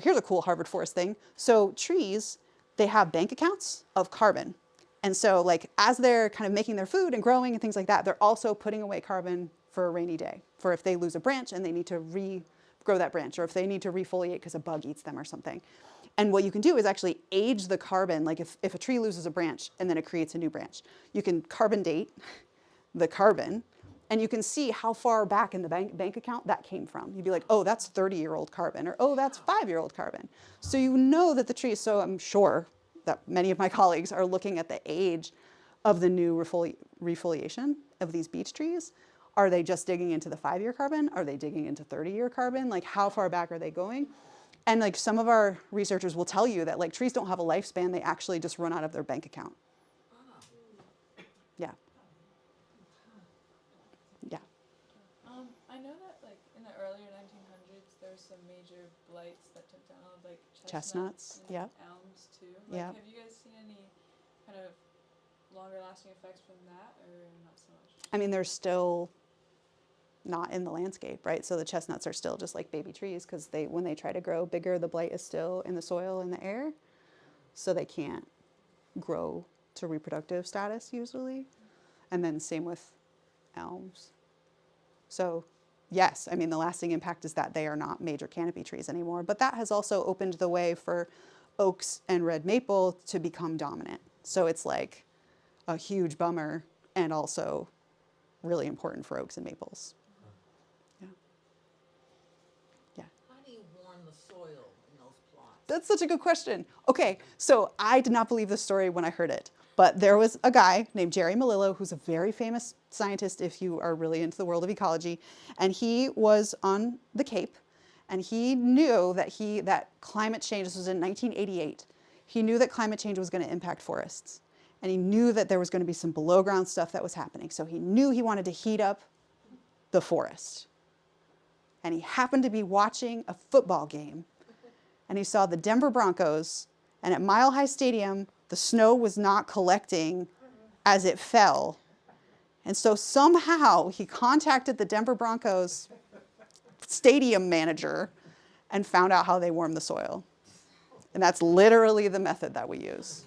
here's a cool Harvard Forest thing. So trees, they have bank accounts of carbon. And so like as they're kind of making their food and growing and things like that, they're also putting away carbon for a rainy day, for if they lose a branch and they need to regrow that branch, or if they need to refoliate because a bug eats them or something. And what you can do is actually age the carbon. Like if a tree loses a branch and then it creates a new branch, you can carbon date the carbon, and you can see how far back in the bank account that came from. You'd be like, oh, that's 30-year-old carbon, or oh, that's 5-year-old carbon. So you know that the tree, so I'm sure that many of my colleagues are looking at the age of the new refoliation of these beech trees. Are they just digging into the 5-year carbon? Are they digging into 30-year carbon? Like, how far back are they going? And like, some of our researchers will tell you that like trees don't have a lifespan, they actually just run out of their bank account. Yeah. Yeah. I know that like in the earlier 1900s, there were some major blights that took down all of like Chestnuts, and yeah. elms too. Like, Yeah. have you guys seen any kind of longer lasting effects from that, or not so much? I mean, they're still not in the landscape, right? So the chestnuts are still just like baby trees because when they try to grow bigger, the blight is still in the soil and the air. So they can't grow to reproductive status usually. And then same with elms. So yes, I mean, the lasting impact is that they are not major canopy trees anymore. But that has also opened the way for oaks and red maple to become dominant. So it's like a huge bummer and also really important for oaks and maples. Yeah. Yeah. How do you warm the soil in those plots? That's such a good question. Okay, so I did not believe this story when I heard it, but there was a guy named Jerry Melillo, who's a very famous scientist if you are really into the world of ecology, and he was on the Cape, and he knew that climate change, this was in 1988, he knew that climate change was going to impact forests. And he knew that there was going to be some below ground stuff that was happening. So he knew he wanted to heat up the forest. And he happened to be watching a football game. And he saw the Denver Broncos. And at Mile High Stadium, the snow was not collecting as it fell. And so somehow he contacted the Denver Broncos stadium manager and found out how they warm the soil. And that's literally the method that we use.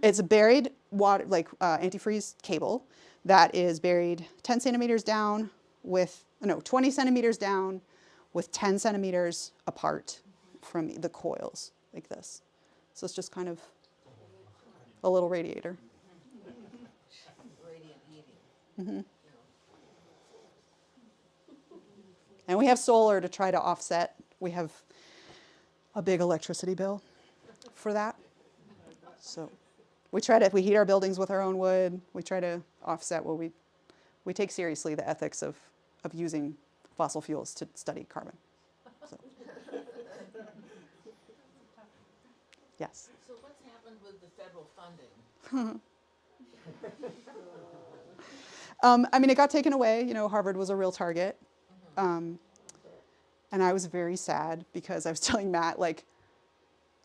It's a buried water, like antifreeze cable that is buried 10 centimeters down with, 20 centimeters down with 10 centimeters apart from the coils, like this. So it's just kind of a little radiator. Radiant heating. Mm-hmm. And we have solar to try to offset. We have a big electricity bill for that. So we heat our buildings with our own wood. We try to offset what we take seriously the ethics of using fossil fuels to study carbon. So. Yes. So what's happened with the federal funding? I mean, it got taken away. Harvard was a real target. And I was very sad because I was telling Matt, like,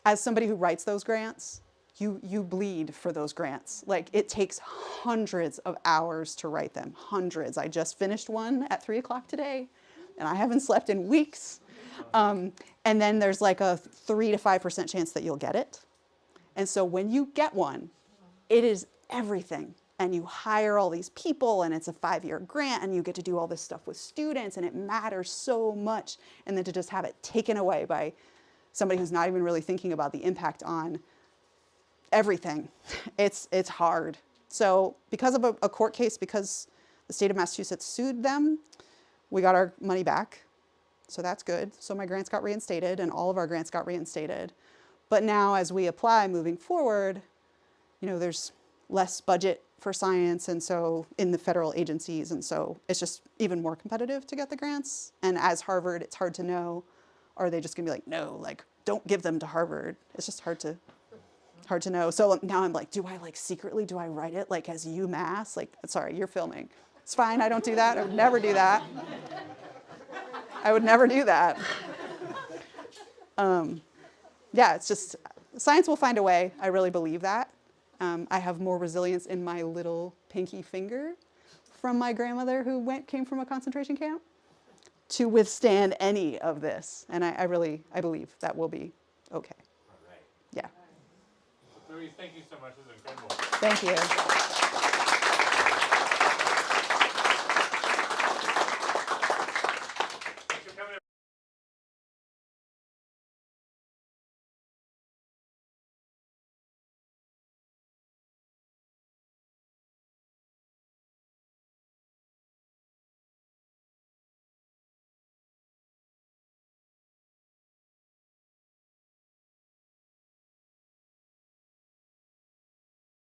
as somebody who writes those grants, you bleed for those grants. Like, it takes hundreds of hours to write them, hundreds. I just finished one at 3 o'clock today, and I haven't slept in weeks. And then there's like a 3 to 5% chance that you'll get it. And so when you get one, it is everything. And you hire all these people, and it's a 5-year grant, and you get to do all this stuff with students, and it matters so much. And then to just have it taken away by somebody who's not even really thinking about the impact on everything, it's hard. So because of a court case, because the state of Massachusetts sued them, we got our money back. So that's good. So my grants got reinstated, and all of our grants got reinstated. But now as we apply moving forward, there's less budget for science, and so in the federal agencies, and so it's just even more competitive to get the grants. And as Harvard, it's hard to know, are they just gonna be like, no, like, don't give them to Harvard? It's just hard to know. So now I'm like, do I write it like as UMass? Like, sorry, you're filming. It's fine, I don't do that. I would never do that. I would never do that. Yeah, it's just, science will find a way. I really believe that. I have more resilience in my little pinky finger from my grandmother who came from a concentration camp to withstand any of this. And I believe that will be okay. All right. Yeah. Clarisse, thank you so much. This is incredible. Thank you.